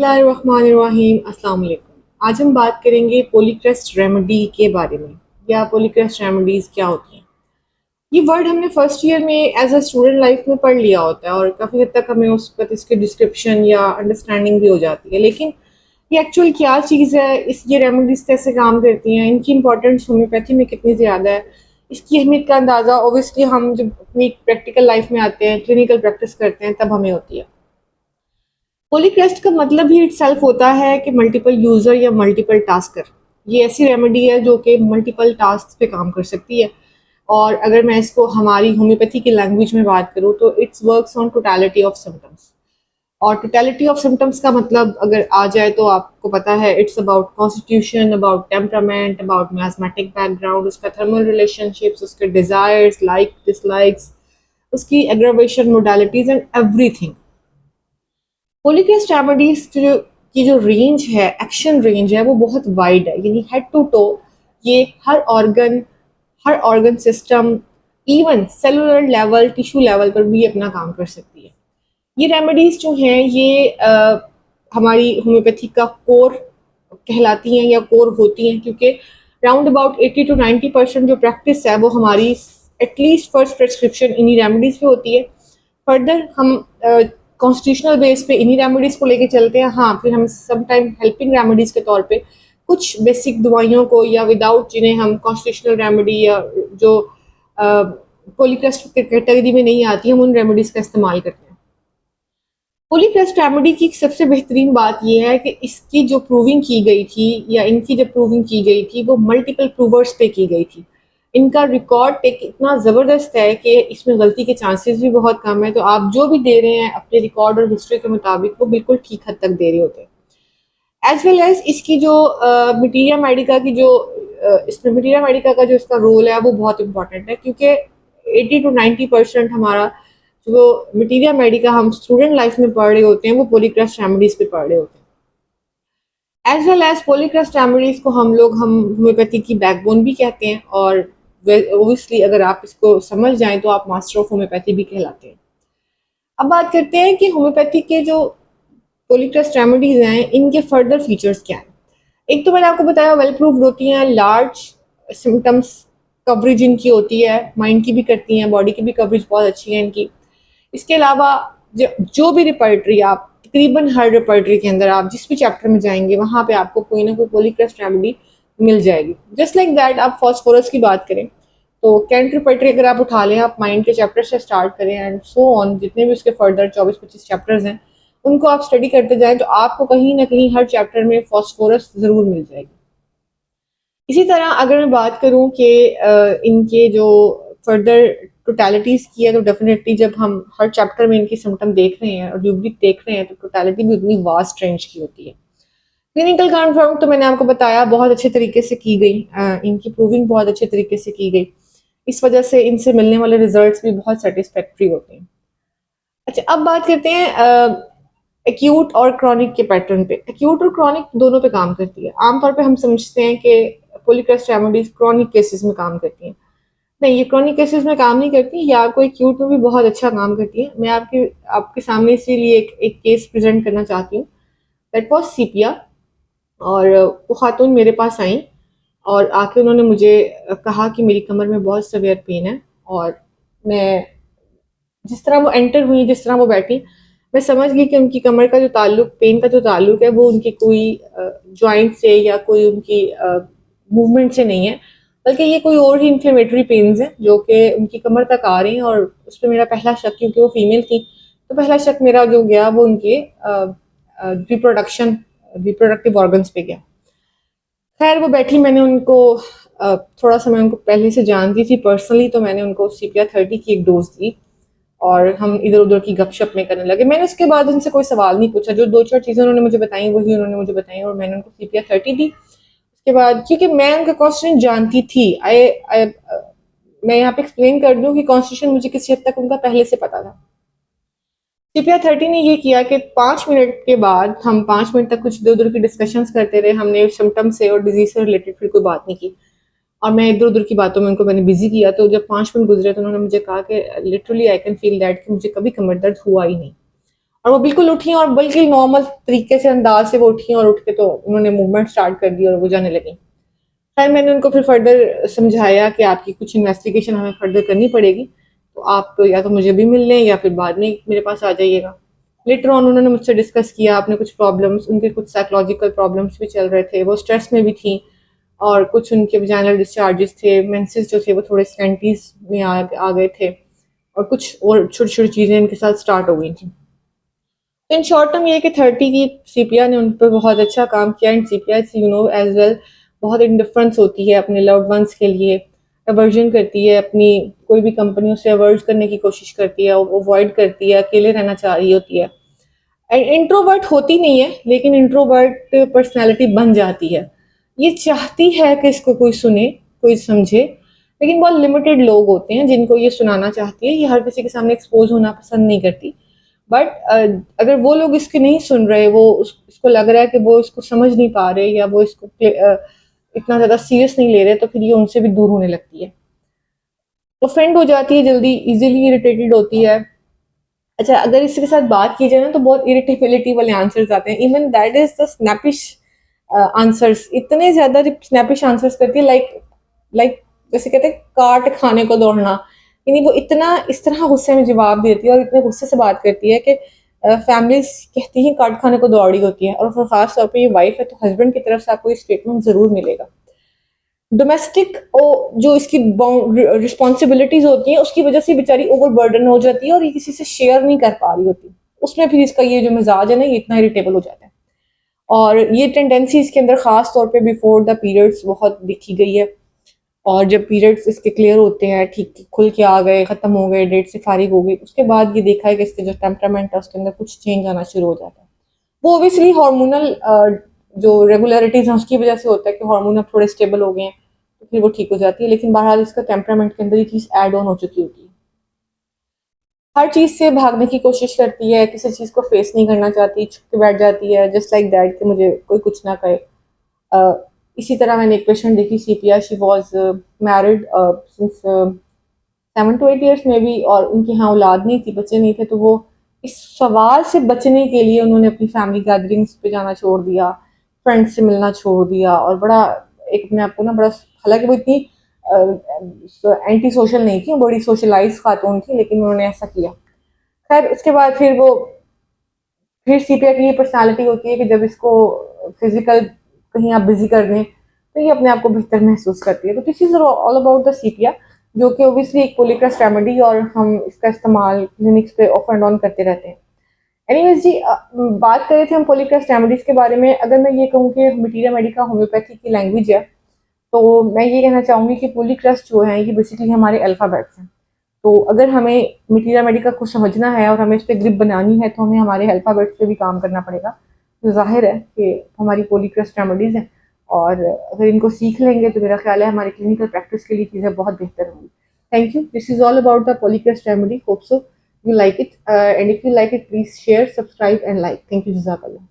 बिस्मिल्लाहिर्रहमानिर्रहीम। अस्सलाम वालेकुम। आज हम बात करेंगे पॉलीक्रेस्ट रेमेडी के बारे में या पॉलीक्रेस्ट रेमेडीज़ क्या होती हैं। ये वर्ड हमने फर्स्ट ईयर में एज अ स्टूडेंट लाइफ में पढ़ लिया होता है और काफ़ी हद तक हमें उस पर इसकी डिस्क्रिप्शन या अंडरस्टैंडिंग भी हो जाती है, लेकिन ये एक्चुअल क्या चीज़ है, ये रेमेडीज़ कैसे काम करती हैं, इनकी इंपॉर्टेंस होम्योपैथी में कितनी ज़्यादा है, इसकी अहमियत का अंदाज़ा ओबियसली हम जब अपनी प्रैक्टिकल लाइफ में आते हैं, क्लिनिकल प्रैक्टिस करते हैं, तब हमें होती है। पॉलीक्रेस्ट का मतलब ही इटसेल्फ होता है कि मल्टीपल यूज़र या मल्टीपल टास्कर। ये ऐसी रेमेडी है जो कि मल्टीपल टास्क पे काम कर सकती है। और अगर मैं इसको हमारी होम्योपैथी की लैंग्वेज में बात करूँ तो it's works on totality of symptoms. और टोटलिटी ऑफ सिम्टम्स का मतलब अगर आ जाए तो आपको पता है it's about constitution, about temperament, about mathematic background, उसका थर्मल रिलेशनशिप्स, उसके डिज़ायर्स, लाइक डिसलाइक्स, उसकी aggravation modalities and everything. Polycrest remedies की जो रेंज है, एक्शन रेंज है, वो बहुत वाइड है, यानी हेड टू टो ये हर organ system, even cellular level, tissue level पर भी अपना काम कर सकती है। ये रेमेडीज जो हैं ये हमारी होम्योपैथी का कोर कहलाती हैं या कोर होती हैं, क्योंकि राउंड अबाउट 80 to 90% जो प्रैक्टिस है वो हमारी एटलीस्ट फर्स्ट प्रेस्क्रिप्शन इन्हीं रेमेडीज पे होती है। फर्दर हम कॉन्स्टिट्यूशनल बेस पे इन्हीं रेमेडीज़ को लेके चलते हैं। हाँ, फिर हम सम टाइम हेल्पिंग रेमेडीज़ के तौर पे कुछ बेसिक दवाइयों को या विदाउट जिन्हें हम कॉन्स्टिट्यूशनल रेमेडी या जो पॉलीक्रेस्ट कैटेगरी में नहीं आती, हम उन रेमेडीज़ का इस्तेमाल करते हैं। पॉलीक्रेस्ट रेमेडी की सबसे बेहतरीन बात यह है कि इसकी जो प्रूविंग की गई थी या इनकी जब प्रूविंग की गई थी वो मल्टीपल प्रूवर्स पे की गई थी। इनका रिकॉर्ड टेक इतना ज़बरदस्त है कि इसमें गलती के चांसेस भी बहुत कम है। तो आप जो भी दे रहे हैं अपने रिकॉर्ड और हिस्ट्री के मुताबिक वो बिल्कुल ठीक हद तक दे रहे होते हैं। एज वेल एज इसकी जो मटीरिया मेडिका की जो इसमें मटीरिया मेडिका का जो इसका रोल है वो बहुत इंपॉर्टेंट है, क्योंकि 80 to 90% हमारा जो मटीरिया मेडिका हम स्टूडेंट लाइफ में पढ़ रहे होते हैं वो पॉलीक्रेस्ट रेमेडीज पे पढ़ रहे होते हैं। As well as polycrest remedies को हम होम्योपैथी की बैकबोन भी कहते हैं, और ओबियसली अगर आप इसको समझ जाएं तो आप मास्टर ऑफ होम्योपैथी भी कहलाते हैं। अब बात करते हैं कि होम्योपैथी के जो पॉलीक्रेस्ट रेमेडीज हैं इनके फर्दर फीचर्स क्या हैं। एक तो मैंने आपको बताया वेल प्रूव्ड होती हैं, लार्ज सिम्टम्स कवरेज इनकी होती है, माइंड की भी करती हैं, बॉडी की भी कवरेज बहुत अच्छी है इनकी। इसके अलावा जो भी रिपर्टरी आप तकरीबन हर रिपर्टरी के अंदर आप जिस भी चैप्टर में जाएंगे वहाँ पे आपको कोई ना कोई पॉलीक्रेस्ट रेमेडी मिल जाएगी। जस्ट लाइक दैट आप फॉस्फोरस की बात करें तो कैंट रिपर्टरी अगर आप उठा लें, आप माइंड के चैप्टर से स्टार्ट करें एंड सो ऑन, जितने भी उसके फर्दर 24-25 चैप्टर्स हैं उनको आप स्टडी करते जाएं तो आपको कहीं ना कहीं हर चैप्टर में फॉस्फोरस ज़रूर मिल जाएगी। इसी तरह अगर मैं बात करूं कि इनके जो फर्दर टोटलिटीज़ की है तो डेफिनेटली जब हम हर चैप्टर में इनकी सिम्टम देख रहे हैं और ड्यूब्लिक देख रहे हैं तो टोटलिटी भी उतनी वास्ट रेंज की होती है। क्लिनिकल कन्फर्म तो मैंने आपको बताया बहुत अच्छे तरीके से की गई, इनकी प्रूविंग बहुत अच्छे तरीके से की गई, इस वजह से इनसे मिलने वाले रिजल्ट्स भी बहुत सेटिस्फैक्ट्री होते हैं। अच्छा, अब बात करते हैं एक्यूट और क्रॉनिक के पैटर्न पे। एक्यूट और क्रॉनिक दोनों पे काम करती है। आमतौर पे हम समझते हैं कि पॉलीक्रेस्ट रेमेडीज क्रॉनिक केसेस में काम करती हैं। नहीं, ये क्रॉनिक केसेस में काम नहीं करती, या कोई एक्यूट में भी बहुत अच्छा काम करती है। मैं आपके सामने इसीलिए एक केस प्रेजेंट करना चाहती हूँ। दैट वॉज सीपिया। और वो खातून मेरे पास आई और आके उन्होंने मुझे कहा कि मेरी कमर में बहुत सवेयर पेन है। और मैं जिस तरह वो एंटर हुई, जिस तरह वो बैठी, मैं समझ गई कि उनकी कमर का जो ताल्लुक, पेन का जो ताल्लुक है वो उनकी कोई जॉइंट से या कोई उनकी मूवमेंट से नहीं है, बल्कि ये कोई और ही इन्फ्लेमेटरी पेन्स हैं जो कि उनकी कमर तक आ रही हैं। और उस पर मेरा पहला शक, क्योंकि वो फीमेल थी, तो पहला शक मेरा जो गया वो उनके रिप्रोडक्टिव ऑर्गन्स पे गया। खैर वो बैठी, मैंने उनको थोड़ा सा मैं उनको पहले से जानती थी पर्सनली, तो मैंने उनको CPR-30 की एक डोज दी और हम इधर उधर की गपशप में करने लगे। मैंने उसके बाद उनसे कोई सवाल नहीं पूछा, जो 2-4 चीज़ें उन्होंने मुझे बताई वही उन्होंने मुझे बताई और मैंने उनको CPR-30 दी। उसके बाद क्योंकि मैं उनका कॉन्स्टिट्यूशन जानती थी, मैं यहाँ पे एक्सप्लेन कर दूँ कि कॉन्स्टिट्यूशन मुझे किसी हद तक उनका पहले से पता था। CPR-30 ने ये किया कि 5 मिनट के बाद हम 5 मिनट तक कुछ इधर उधर की डिस्कशंस करते रहे। हमने सिम्टम से और डिजीज से रिलेटेड फिर कोई बात नहीं की और मैं इधर उधर की बातों में उनको मैंने बिजी किया। तो जब 5 मिनट गुजरे तो उन्होंने मुझे कहा कि literally I can feel that कि मुझे कभी कमर दर्द हुआ ही नहीं। और वो बिल्कुल उठी और बिल्कुल नॉर्मल तरीके से अंदाज से वो उठी और उठ के तो उन्होंने मूवमेंट स्टार्ट कर दी और वो जाने लगी। खैर मैंने उनको फिर फर्दर समझाया कि आपकी कुछ इन्वेस्टिगेशन हमें फर्दर करनी पड़ेगी, तो आप तो या तो मुझे भी मिल लें या फिर बाद में मेरे पास आ जाइएगा। लेटर ऑन उन्होंने मुझसे डिस्कस किया अपने कुछ प्रॉब्लम्स, उनके कुछ साइकोलॉजिकल प्रॉब्लम्स भी चल रहे थे, वो स्ट्रेस में भी थी और कुछ उनके वजाइनल डिस्चार्जेस थे, मेंसेस जो थे वो थोड़े स्कैंटीज में आ गए थे और कुछ और छोटी-छोटी चीज़ें इनके साथ स्टार्ट हो गई थी। इन शॉर्ट टर्म ये है कि 30 की सीपिया ने उन पर बहुत अच्छा काम किया and sepia you know as well बहुत इंडिफरेंस होती है अपने लव्ड वंस के लिए, अवर्जन करती है, अपनी कोई भी कंपनियों से अवॉइड करने की कोशिश करती है, अवॉइड करती है, अकेले रहना चाह रही होती है। इंट्रोवर्ट होती नहीं है लेकिन इंट्रोवर्ट पर्सनैलिटी बन जाती है। ये चाहती है कि इसको कोई सुने, कोई समझे, लेकिन बहुत लिमिटेड लोग होते हैं जिनको ये सुनाना चाहती है। ये हर किसी के सामने एक्सपोज होना पसंद नहीं करती। बट अगर वो लोग इसके नहीं सुन रहे, वो इसको लग रहा है कि वो इसको समझ नहीं पा रहे या वो इसको इतना ज़्यादा सीरियस नहीं ले रहे, तो फिर ये उनसे भी दूर होने लगती है। ऑफेंड हो जाती है जल्दी, इजीली इरिटेटेड होती है। अच्छा, अगर इसके साथ बात की जाए ना तो बहुत इरिटेबिलिटी वाले आंसर्स आते हैं। Even that is the snappish answers, इतने ज़्यादा स्नैपिश आंसर्स करती है, लाइक लाइक जैसे कहते हैं काट खाने को दौड़ना। यानी वो इतना इस तरह गुस्से में जवाब देती है और इतने गुस्से से बात करती है कि फैमिलीज कहती हैं काट खाने को दौड़ी होती है। और फिर खास तौर पे ये वाइफ है तो हस्बैंड की तरफ से आपको ये स्टेटमेंट ज़रूर मिलेगा। डोमेस्टिक जो इसकी रिस्पॉन्सिबिलिटीज होती हैं उसकी वजह से बेचारी ओवरबर्डन हो जाती है और ये किसी से शेयर नहीं कर पा रही होती। उसमें फिर इसका ये जो मिजाज है ना ये इतना इरिटेबल हो जाता है। और ये टेंडेंसी इसके अंदर खास तौर पे बिफोर द पीरियड्स बहुत दिखी गई है। और जब पीरियड्स इसके क्लियर होते हैं, ठीक खुल के आ गए, खत्म हो गए, डेट से फारिग हो गई, उसके बाद ये देखा है कि इसके जो टेम्परामेंट है उसके अंदर कुछ चेंज आना शुरू हो जाता है। वो ओबियसली हार्मोनल जो रेगुलरिटीज हैं उसकी वजह से होता है कि हार्मोन अब थोड़े स्टेबल हो गए हैं तो फिर वो ठीक हो जाती है। लेकिन बहरहाल इसका टेम्परामेंट के अंदर ये चीज़ ऐड ऑन हो चुकी होती है। हर चीज़ से भागने की कोशिश करती है, किसी चीज़ को फेस नहीं करना चाहती, छुप के बैठ जाती है जस्ट लाइक दैट कि मुझे कोई कुछ ना कहे। अ, इसी तरह मैंने एक पेशेंट देखी, sepia, she was married since 7 to 8 years में भी, और उनके यहाँ औलाद नहीं थी, बच्चे नहीं थे, तो वो इस सवाल से बचने के लिए उन्होंने अपनी फैमिली गैदरिंग्स पे जाना छोड़ दिया, फ्रेंड्स से मिलना छोड़ दिया और बड़ा एक अपने आप को ना बड़ा, हालांकि वो इतनी एंटी सोशल नहीं थी, वो बड़ी सोशलाइज खातून थी, लेकिन उन्होंने ऐसा किया। खैर उसके बाद फिर वो फिर सीपिया की ये पर्सनालिटी होती है कि जब इसको फिजिकल कहीं आप बिजी कर दें तो ये अपने आप को बेहतर महसूस करती है। तो this is all about the sepia, जो कि ओबियसली एक पोलिक्रस रेमेडी और हम इसका इस्तेमाल क्लिनिक्स पे ऑफ एंड ऑन करते रहते हैं। एनीवेज जी, बात कर रहे थे हम पोलिक्रस रेमेडीज के बारे में। अगर मैं ये कहूँ कि मटीरिया मेडिका होम्योपैथी की लैंग्वेज है तो मैं ये कहना चाहूँगी कि पोलिक्रस जो है ये बेसिकली हमारे अल्फ़ाबेट्स हैं। तो अगर हमें मटीरिया मेडिका को समझना है और हमें इस पर ग्रिप बनानी है तो हमें हमारे अल्फ़ाबेट्स पे भी काम करना पड़ेगा। तो ज़ाहिर है कि हमारी पोलिक्रस रेमेडीज़ हैं और अगर इनको सीख लेंगे तो मेरा ख्याल है हमारी क्लिनिकल प्रैक्टिस के लिए चीज़ें बहुत बेहतर होंगी। Thank you, this is all about the polychrest remedy, hope so you like it, and if you like it please share, subscribe and like. Thank you, jazakallah.